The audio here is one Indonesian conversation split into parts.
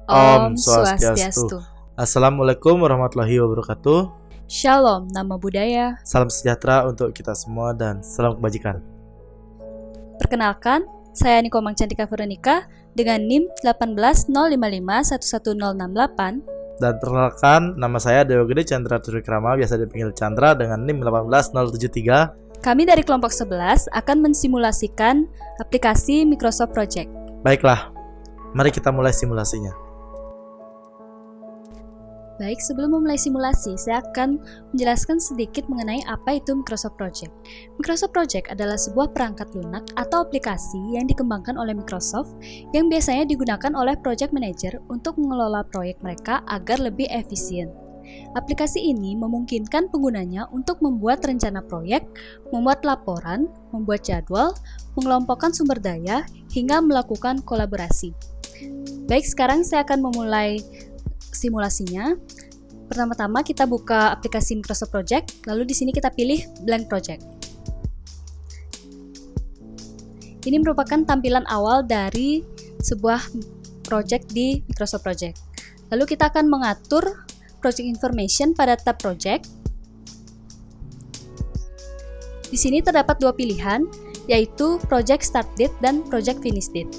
Om Om Swastiastu. Swastiastu. Assalamualaikum warahmatullahi wabarakatuh. Shalom, nama budaya. Salam sejahtera untuk kita semua dan salam kebajikan. Perkenalkan, saya Niko Mangcantika Veronica dengan NIM 18055111068. Dan perkenalkan, nama saya Dewa Gede Chandra Trivikrama, biasa dipanggil Chandra dengan NIM 18073. Kami dari kelompok 11 akan mensimulasikan aplikasi Microsoft Project. Baiklah, mari kita mulai simulasinya. Baik, sebelum memulai simulasi, saya akan menjelaskan sedikit mengenai apa itu Microsoft Project. Microsoft Project adalah sebuah perangkat lunak atau aplikasi yang dikembangkan oleh Microsoft yang biasanya digunakan oleh project manager untuk mengelola proyek mereka agar lebih efisien. Aplikasi ini memungkinkan penggunanya untuk membuat rencana proyek, membuat laporan, membuat jadwal, mengelompokkan sumber daya, hingga melakukan kolaborasi. Baik, sekarang saya akan memulai simulasinya. Pertama-tama kita buka aplikasi Microsoft Project, lalu di sini kita pilih Blank Project. Ini merupakan tampilan awal dari sebuah project di Microsoft Project. Lalu kita akan mengatur project information pada tab project. Di sini terdapat dua pilihan, yaitu project start date dan project finish date.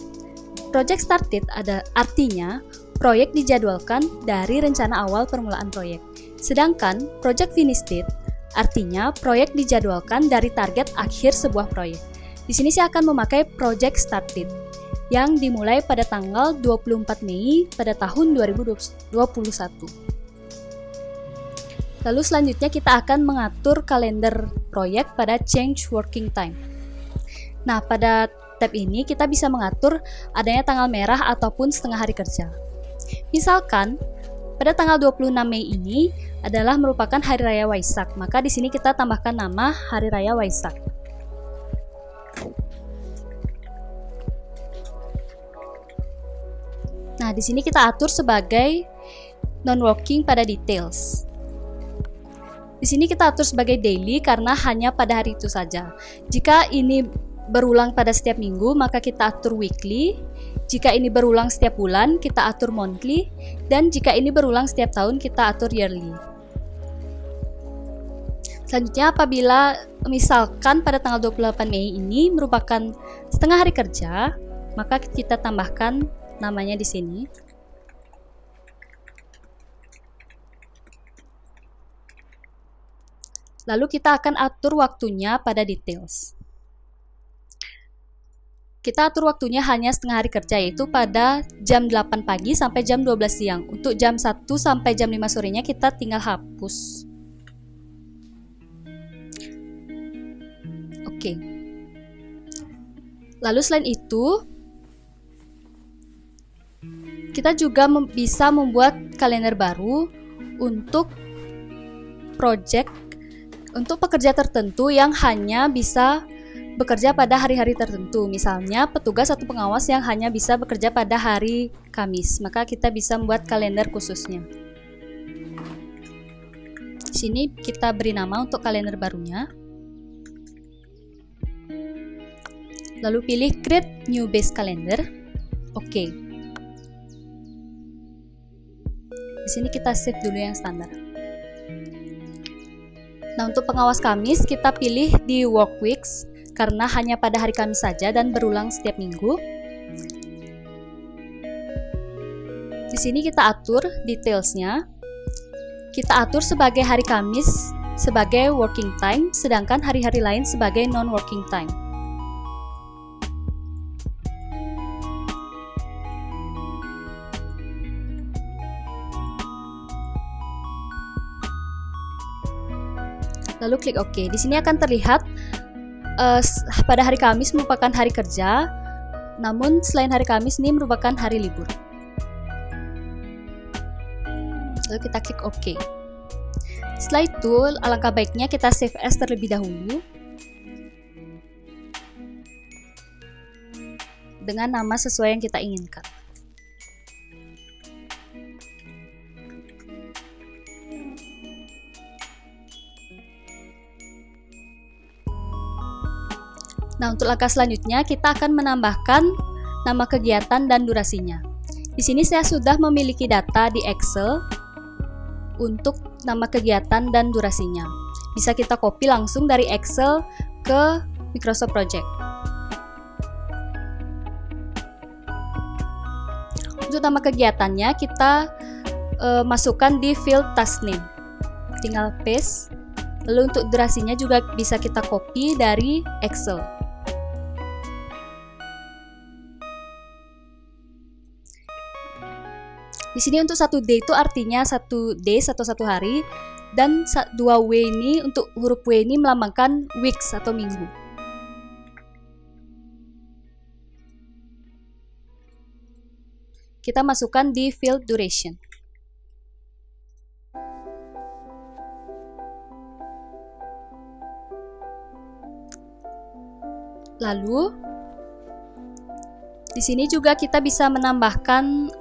Project start date artinya proyek dijadwalkan dari rencana awal permulaan proyek. Sedangkan project finish date artinya proyek dijadwalkan dari target akhir sebuah proyek. Di sini saya akan memakai project start date yang dimulai pada tanggal 24 Mei pada tahun 2021. Lalu selanjutnya kita akan mengatur kalender proyek pada change working time. Nah, pada tab ini kita bisa mengatur adanya tanggal merah ataupun setengah hari kerja. Misalkan, pada tanggal 26 Mei ini adalah merupakan Hari Raya Waisak, maka di sini kita tambahkan nama Hari Raya Waisak. Nah, di sini kita atur sebagai non-working pada details. Di sini kita atur sebagai daily karena hanya pada hari itu saja. Jika ini berulang pada setiap minggu, maka kita atur weekly. Jika ini berulang setiap bulan, kita atur monthly. Dan jika ini berulang setiap tahun, kita atur yearly. Selanjutnya, apabila misalkan pada tanggal 28 Mei ini merupakan setengah hari kerja, maka kita tambahkan namanya di sini. Lalu kita akan atur waktunya pada details. Kita atur waktunya hanya setengah hari kerja, yaitu pada jam 8 pagi sampai jam 12 siang. Untuk jam 1 sampai jam 5 sorenya kita tinggal hapus. Oke. Lalu selain itu, kita juga bisa membuat kalender baru untuk project, untuk pekerja tertentu yang hanya bisa bekerja pada hari-hari tertentu. Misalnya petugas atau pengawas yang hanya bisa bekerja pada hari Kamis, maka kita bisa membuat kalender khususnya. Di sini kita beri nama untuk kalender barunya. Lalu pilih create new base calendar. Oke. Di sini kita save dulu yang standar. Nah, untuk pengawas Kamis kita pilih di work weeks karena hanya pada hari Kamis saja dan berulang setiap minggu. Di sini kita atur detailsnya. Kita atur sebagai hari Kamis sebagai working time, sedangkan hari-hari lain sebagai non-working time. Lalu klik OK. Di sini akan terlihat pada hari Kamis merupakan hari kerja, namun selain hari Kamis ini merupakan hari libur. Lalu kita klik OK. Setelah itu, alangkah baiknya kita save as terlebih dahulu dengan nama sesuai yang kita inginkan. Nah, untuk langkah selanjutnya kita akan menambahkan nama kegiatan dan durasinya. Di sini saya sudah memiliki data di Excel untuk nama kegiatan dan durasinya. Bisa kita copy langsung dari Excel ke Microsoft Project. Untuk nama kegiatannya kita masukkan di field task name. Tinggal paste. Lalu untuk durasinya juga bisa kita copy dari Excel. Di sini untuk 1 day itu artinya 1 days atau 1 hari, dan 2 W ini untuk huruf W ini melambangkan weeks atau minggu. Kita masukkan di field duration. Lalu di sini juga kita bisa menambahkan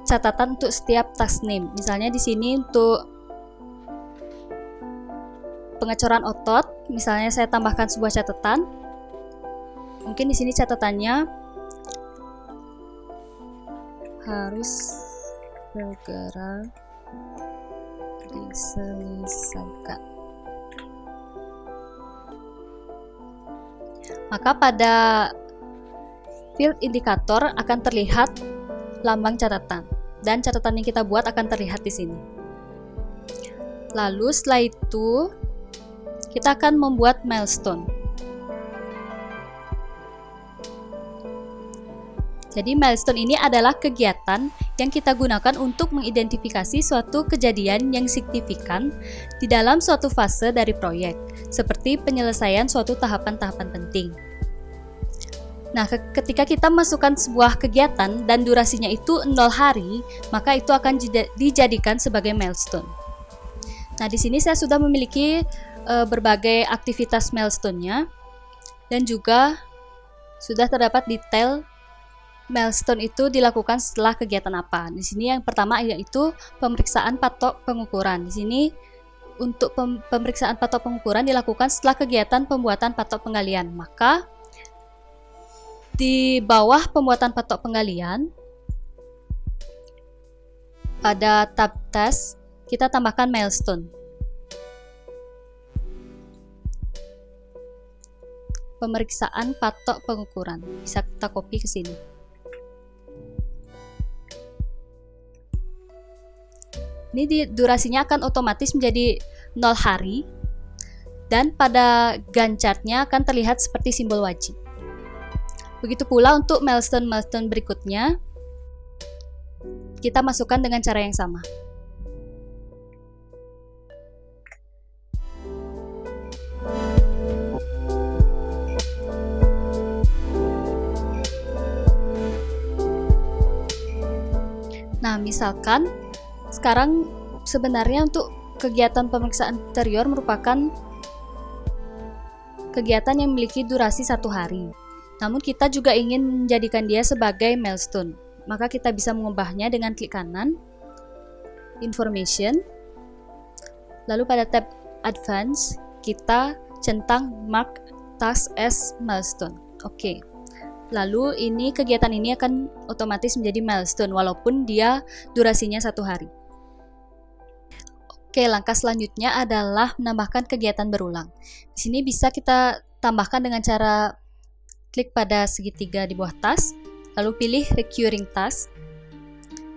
catatan untuk setiap task name. Misalnya di sini untuk pengecoran otot, misalnya saya tambahkan sebuah catatan. Mungkin di sini catatannya harus segera diselesaikan. Maka pada field indikator akan terlihat lambang catatan, dan catatan yang kita buat akan terlihat di sini. Lalu setelah itu kita akan membuat milestone. Jadi milestone ini adalah kegiatan yang kita gunakan untuk mengidentifikasi suatu kejadian yang signifikan di dalam suatu fase dari proyek, seperti penyelesaian suatu tahapan-tahapan penting. Nah, ketika kita masukkan sebuah kegiatan dan durasinya itu 0 hari, maka itu akan dijadikan sebagai milestone. Nah, di sini saya sudah memiliki berbagai aktivitas milestone-nya, dan juga sudah terdapat detail milestone itu dilakukan setelah kegiatan apa. Di sini yang pertama yaitu pemeriksaan patok pengukuran. Di sini untuk pemeriksaan patok pengukuran dilakukan setelah kegiatan pembuatan patok penggalian. Maka di bawah pembuatan patok penggalian, pada tab task, kita tambahkan milestone. Pemeriksaan patok pengukuran. Bisa kita copy ke sini. Ini durasinya akan otomatis menjadi 0 hari, dan pada Gantt chart-nya akan terlihat seperti simbol wajib. Begitu pula untuk milestone-milestone berikutnya, kita masukkan dengan cara yang sama. Nah, misalkan sekarang sebenarnya untuk kegiatan pemeriksaan interior merupakan kegiatan yang memiliki durasi 1 hari. Namun kita juga ingin menjadikan dia sebagai milestone. Maka kita bisa mengubahnya dengan klik kanan, Information, lalu pada tab Advance, kita centang Mark Task as Milestone. Oke. Lalu kegiatan ini akan otomatis menjadi milestone walaupun dia durasinya 1 hari. Oke, langkah selanjutnya adalah menambahkan kegiatan berulang. Di sini bisa kita tambahkan dengan cara klik pada segitiga di bawah task, lalu pilih recurring task.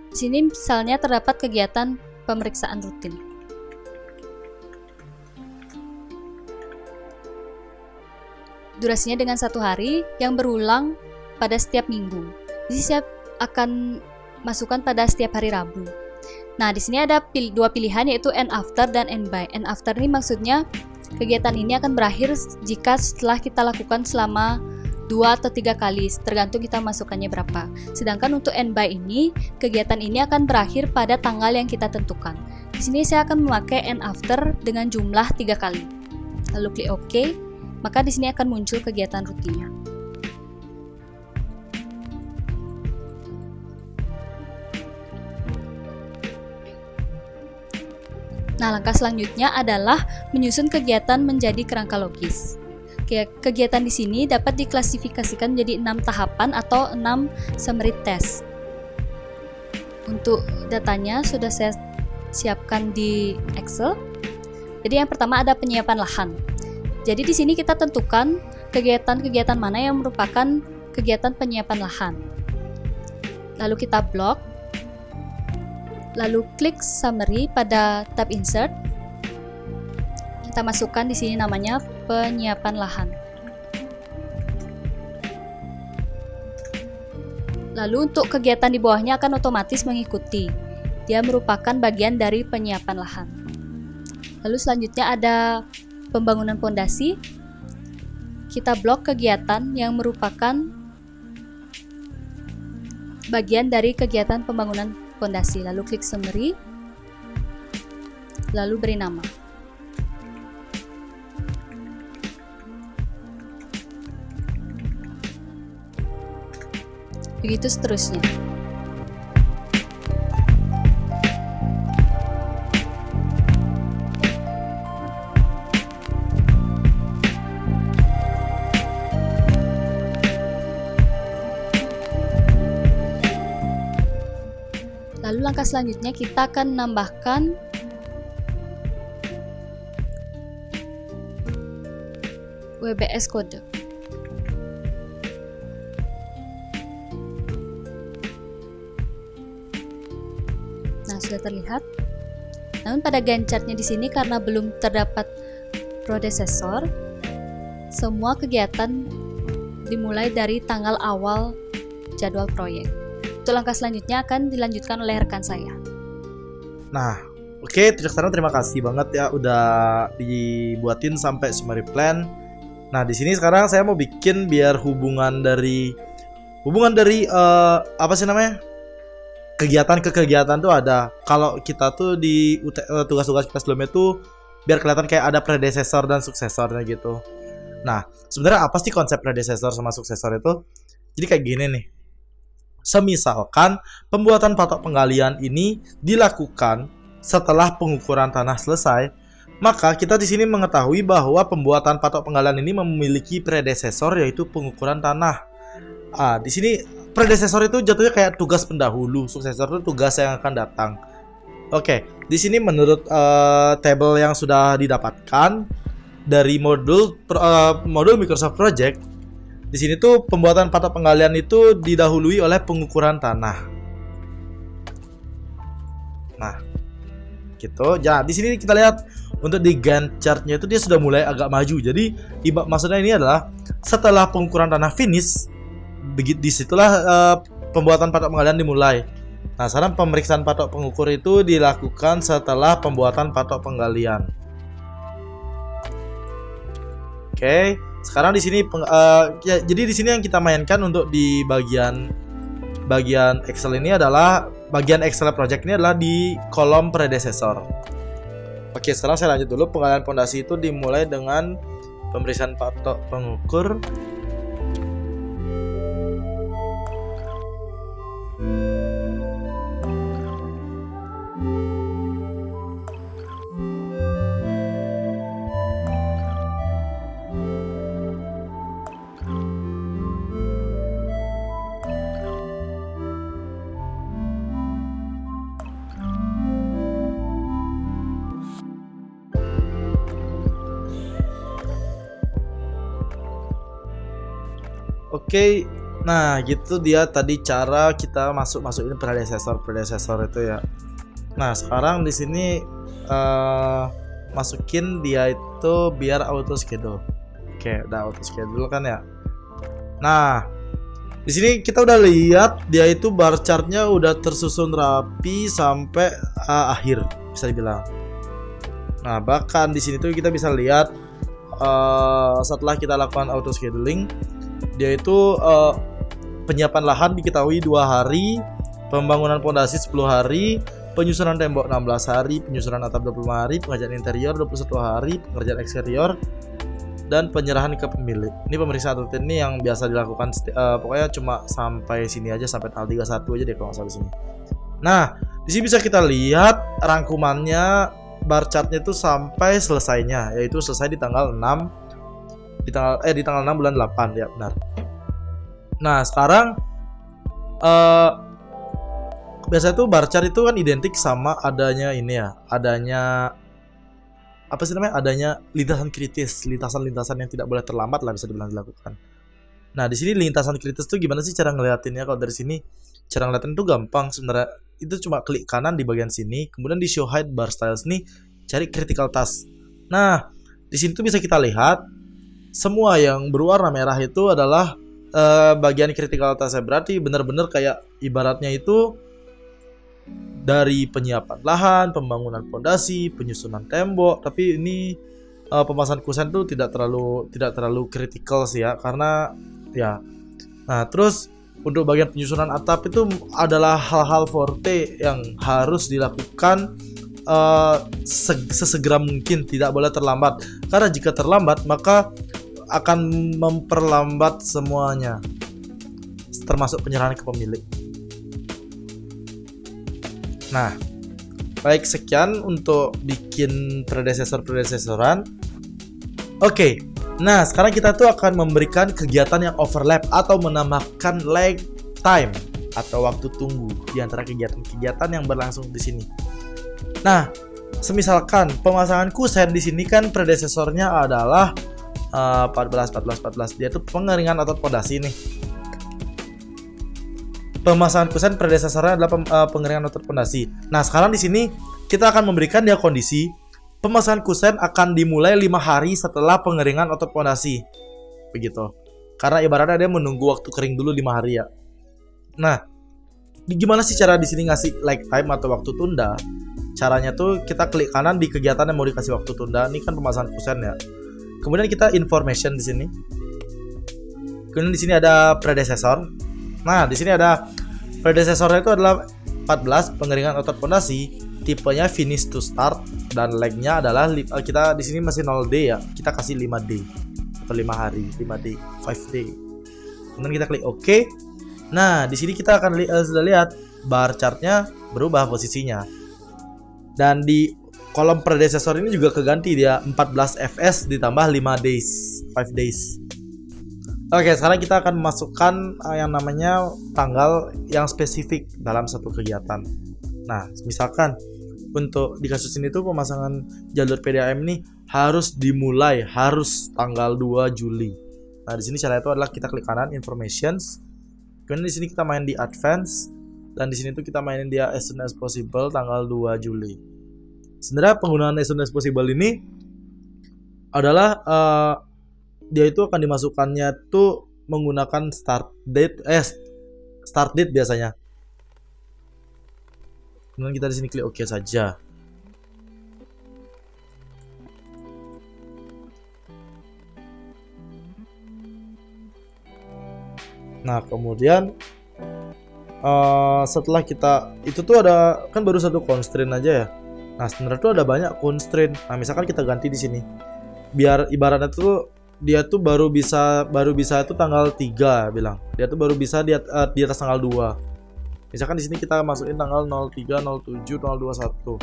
Di sini misalnya terdapat kegiatan pemeriksaan rutin. Durasinya dengan 1 hari yang berulang pada setiap minggu. Jadi saya akan masukkan pada setiap hari Rabu. Nah, di sini ada 2 pilihan, yaitu end after dan end by. End after ini maksudnya kegiatan ini akan berakhir jika setelah kita lakukan selama 2 atau 3 kali, tergantung kita masukkannya berapa. Sedangkan untuk end by ini, kegiatan ini akan berakhir pada tanggal yang kita tentukan. Di sini saya akan memakai end after dengan jumlah 3 kali. Lalu klik OK, maka di sini akan muncul kegiatan rutinnya. Nah, langkah selanjutnya adalah menyusun kegiatan menjadi kerangka logis. Kegiatan di sini dapat diklasifikasikan menjadi 6 tahapan atau 6 summary task. Untuk datanya sudah saya siapkan di Excel. Jadi yang pertama ada penyiapan lahan. Jadi di sini kita tentukan kegiatan-kegiatan mana yang merupakan kegiatan penyiapan lahan. Lalu kita blok. Lalu klik summary pada tab insert. Kita masukkan di sini namanya penyiapan lahan. Lalu untuk kegiatan di bawahnya akan otomatis mengikuti. Dia merupakan bagian dari penyiapan lahan. Lalu selanjutnya ada pembangunan pondasi. Kita blok kegiatan yang merupakan bagian dari kegiatan pembangunan pondasi. Lalu klik summary. Lalu beri nama. Begitu seterusnya. Lalu langkah selanjutnya kita akan menambahkan WBS kode. Nah, sudah terlihat. Namun pada Gantt chart-nya di sini karena belum terdapat predecessor, semua kegiatan dimulai dari tanggal awal jadwal proyek. Untuk langkah selanjutnya akan dilanjutkan oleh rekan saya. Nah, oke, terima kasih banget ya udah dibuatin sampai summary plan. Nah, di sini sekarang saya mau bikin biar hubungan dari apa sih namanya? Kegiatan ke kegiatan tuh ada. Kalau kita tuh di tugas-tugas kita sebelumnya tuh biar kelihatan kayak ada predecessor dan suksesornya gitu. Nah, sebenarnya apa sih konsep predecessor sama suksesor itu? Jadi kayak gini nih. Semisalkan pembuatan patok penggalian ini dilakukan setelah pengukuran tanah selesai, maka kita di sini mengetahui bahwa pembuatan patok penggalian ini memiliki predecessor yaitu pengukuran tanah. Di sini predecessor itu jatuhnya kayak tugas pendahulu, suksesor itu tugas yang akan datang. Oke, di sini menurut table yang sudah didapatkan dari modul Microsoft Project, di sini tuh pembuatan patok penggalian itu didahului oleh pengukuran tanah. Nah, gitu. Ya, di sini kita lihat untuk di Gantt chart-nya itu dia sudah mulai agak maju. Jadi maksudnya ini adalah setelah pengukuran tanah finish, disitulah pembuatan patok penggalian dimulai. Nah, sekarang pemeriksaan patok pengukur itu dilakukan setelah pembuatan patok penggalian. Oke, sekarang di sini jadi di sini yang kita mainkan untuk di bagian Excel ini adalah bagian Excel project ini adalah di kolom predecessor. Oke, sekarang saya lanjut dulu. Penggalian pondasi itu dimulai dengan pemeriksaan patok pengukur. Oke, nah gitu dia tadi cara kita masukin predecessor itu ya. Nah, sekarang di sini masukin dia itu biar auto schedule. Oke, udah auto schedule kan ya. Nah, di sini kita udah lihat dia itu bar chartnya udah tersusun rapi sampai akhir bisa dibilang. Nah, bahkan di sini tuh kita bisa lihat setelah kita lakukan auto scheduling, dia itu penyiapan lahan diketahui 2 hari, pembangunan pondasi 10 hari, penyusunan tembok 16 hari, penyusunan atap 25 hari, pengerjaan interior 21 hari, pengerjaan eksterior, dan penyerahan ke pemilik. Ini pemeriksaan rutin ini yang biasa dilakukan pokoknya cuma sampai sini aja, sampai tanggal 31 aja deh kalau nggak salah di sini. Nah, di sini bisa kita lihat rangkumannya bar chartnya itu sampai selesainya, yaitu selesai di tanggal 6 di tanggal 6 bulan 8 ya, benar. Nah, sekarang biasanya tuh bar chart itu kan identik sama adanya ini ya, adanya apa sih namanya? Adanya lintasan kritis, lintasan-lintasan yang tidak boleh terlambat lah bisa dibilang dilakukan. Nah, di sini lintasan kritis tuh gimana sih cara ngeliatinnya? Kalau dari sini cara ngeliatin tuh gampang sebenarnya. Itu cuma klik kanan di bagian sini, kemudian di show hide bar styles nih, cari critical task. Nah, di sini tuh bisa kita lihat semua yang berwarna merah itu adalah bagian critical task. Berarti benar-benar kayak ibaratnya itu dari penyiapan lahan, pembangunan fondasi, penyusunan tembok. Tapi ini pemasangan kusen tuh tidak terlalu kritikal sih ya, karena ya. Nah, terus untuk bagian penyusunan atap itu adalah hal-hal forte yang harus dilakukan sesegera mungkin, tidak boleh terlambat. Karena jika terlambat maka akan memperlambat semuanya, termasuk penyerahan ke pemilik. Nah, baik, sekian untuk bikin predesesor-predesesoran. Oke, nah sekarang kita tuh akan memberikan kegiatan yang overlap atau menambahkan lag time atau waktu tunggu di antara kegiatan-kegiatan yang berlangsung di sini. Nah, semisalkan pemasangan kusen di sini kan predesesornya adalah 14. Dia tuh pengeringan otot fondasi nih. Pemasangan kusen predesesornya adalah pengeringan otot fondasi. Nah, sekarang di sini kita akan memberikan dia kondisi pemasangan kusen akan dimulai 5 hari setelah pengeringan otot fondasi. Begitu. Karena ibaratnya dia menunggu waktu kering dulu 5 hari ya. Nah, gimana sih cara di sini ngasih lag time atau waktu tunda? Caranya tuh kita klik kanan di kegiatan yang mau dikasih waktu tunda. Ini kan pemasangan kusen ya. Kemudian kita information di sini. Kemudian di sini ada predecessor. Nah, di sini ada predesesornya itu adalah 14 pengeringan otot fondasi, tipenya finish to start, dan lag-nya adalah kita di sini masih 0D ya. Kita kasih 5D atau 5 hari, 5D, 5D. Kemudian kita klik OK. Nah, di sini kita akan sudah lihat bar chartnya berubah posisinya. Dan di kolom predecessor ini juga keganti dia 14 fs ditambah 5 days, 5 days. Oke, sekarang kita akan memasukkan yang namanya tanggal yang spesifik dalam satu kegiatan. Nah, misalkan untuk di kasus ini tuh pemasangan jalur PDAM ini harus dimulai tanggal 2 Juli. Nah, di sini cara itu adalah kita klik kanan informations. Kemudian di sini kita main di advance, dan di sini tuh kita mainin dia as soon as possible tanggal 2 Juli. Sebenarnya penggunaan as soon as possible ini adalah dia itu akan dimasukkannya tuh menggunakan start date biasanya. Kemudian kita di sini klik OK saja. Nah, kemudian setelah kita itu tuh ada kan baru satu constraint aja ya. Nah, sebenarnya tuh ada banyak constraint. Nah, misalkan kita ganti di sini. Biar ibaratnya tuh dia tuh baru bisa itu tanggal 3 bilang. Dia tuh baru bisa di atas tanggal 2. Misalkan di sini kita masukin tanggal 03, 07, 021.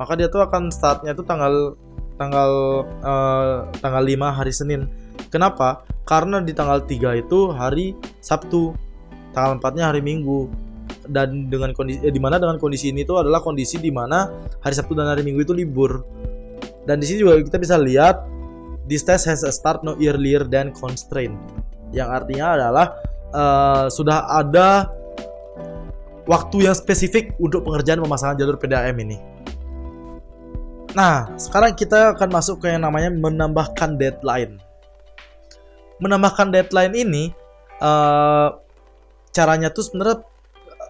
Maka dia tuh akan startnya tuh tanggal 5 hari Senin. Kenapa? Karena di tanggal 3 itu hari Sabtu. Tanggal 4-nya hari Minggu. Dan dengan kondisi dengan kondisi ini tuh adalah kondisi di mana hari Sabtu dan hari Minggu itu libur. Dan di sini juga kita bisa lihat this test has a start no earlier than constraint, yang artinya adalah sudah ada waktu yang spesifik untuk pengerjaan pemasangan jalur PDAM ini. Nah, sekarang kita akan masuk ke yang namanya menambahkan deadline. Menambahkan deadline ini caranya tuh sebenarnya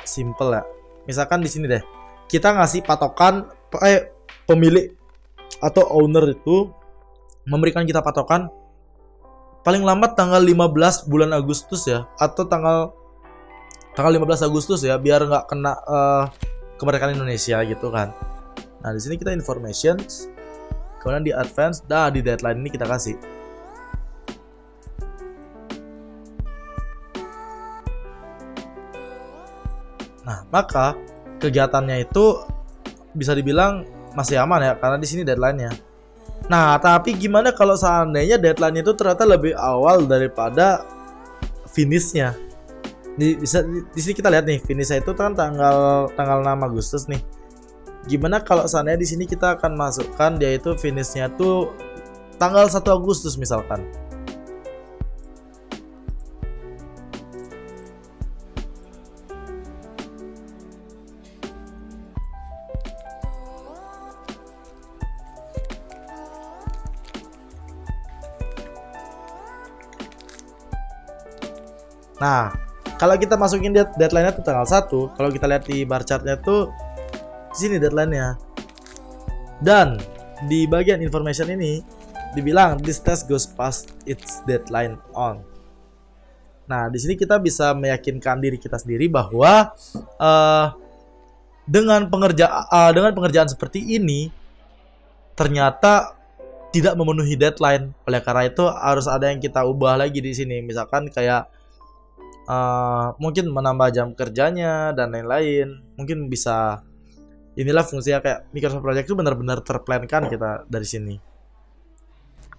simple ya. Misalkan di sini deh, kita ngasih patokan pemilik atau owner itu memberikan kita patokan paling lambat tanggal 15 bulan Agustus ya, atau tanggal 15 Agustus ya, biar nggak kena kemerdekaan Indonesia gitu kan. Nah, di sini kita informations, kemudian di advance, di deadline ini kita kasih. Nah, maka kegiatannya itu bisa dibilang masih aman ya, karena di sini deadline-nya. Nah, tapi gimana kalau seandainya deadline itu ternyata lebih awal daripada finish-nya? Di sini kita lihat nih, finishnya itu kan tanggal 6 Agustus nih. Gimana kalau seandainya di sini kita akan masukkan dia itu finishnya tuh tanggal 1 Agustus misalkan. Nah, kalau kita masukin deadline-nya tuh tanggal 1, kalau kita lihat di bar chart-nya tuh di sini deadline-nya. Dan di bagian information ini dibilang this task goes past its deadline on. Nah, di sini kita bisa meyakinkan diri kita sendiri bahwa dengan pengerjaan seperti ini ternyata tidak memenuhi deadline. Oleh karena itu harus ada yang kita ubah lagi di sini. Misalkan kayak mungkin menambah jam kerjanya dan lain-lain. Mungkin bisa, inilah fungsinya kayak Microsoft Project itu benar-benar terplankan kita dari sini.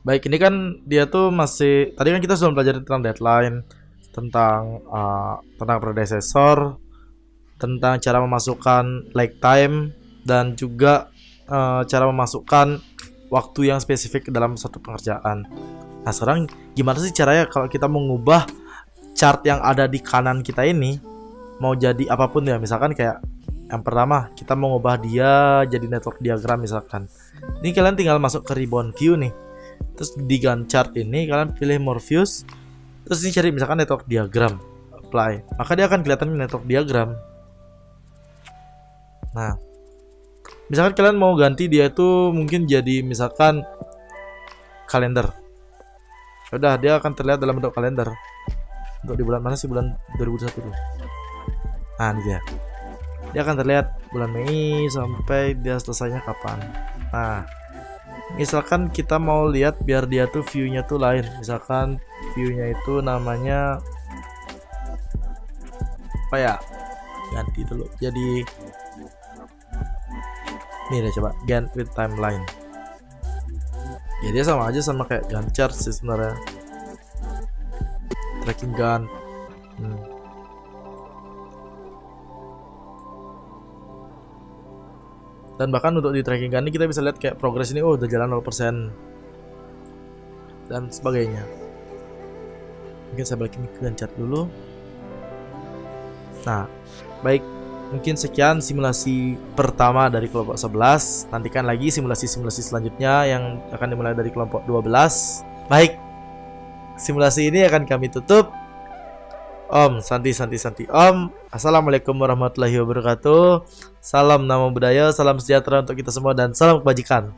Baik, ini kan dia tuh masih, tadi kan kita sudah belajar tentang deadline, tentang predecessor, tentang cara memasukkan lag time, dan juga cara memasukkan waktu yang spesifik ke dalam satu pengerjaan. Nah, sekarang gimana sih caranya kalau kita mengubah chart yang ada di kanan kita ini mau jadi apapun ya. Misalkan kayak yang pertama kita mau ngubah dia jadi network diagram misalkan. Ini kalian tinggal masuk ke ribbon view nih. Terus di Gantt chart ini kalian pilih more views. Terus ini cari misalkan network diagram, apply. Maka dia akan kelihatan network diagram. Nah, misalkan kalian mau ganti dia itu mungkin jadi misalkan kalender. Udah, dia akan terlihat dalam bentuk kalender. Untuk di bulan mana sih? Bulan 2021 tuh. Nah, ini dia. Dia akan terlihat bulan Mei sampai dia selesainya kapan. Nah, misalkan kita mau lihat biar dia tuh view-nya tuh lain. Misalkan view-nya itu namanya apa ya? Ganti dulu. Jadi ini deh, coba Gantt with timeline. Ya dia sama aja sama kayak Gantt chart sih sebenarnya. Tracking gun. Dan bahkan untuk di tracking gun ini kita bisa lihat kayak progress ini udah jalan 0% dan sebagainya. Mungkin saya balikin ke Gantt chart dulu. Nah, baik, mungkin sekian simulasi pertama dari kelompok 11. Nantikan lagi simulasi-simulasi selanjutnya yang akan dimulai dari kelompok 12. Baik, simulasi ini akan kami tutup. Om Santi Om. Assalamualaikum warahmatullahi wabarakatuh. Salam Namo Buddhaya, salam sejahtera untuk kita semua, dan salam kebajikan.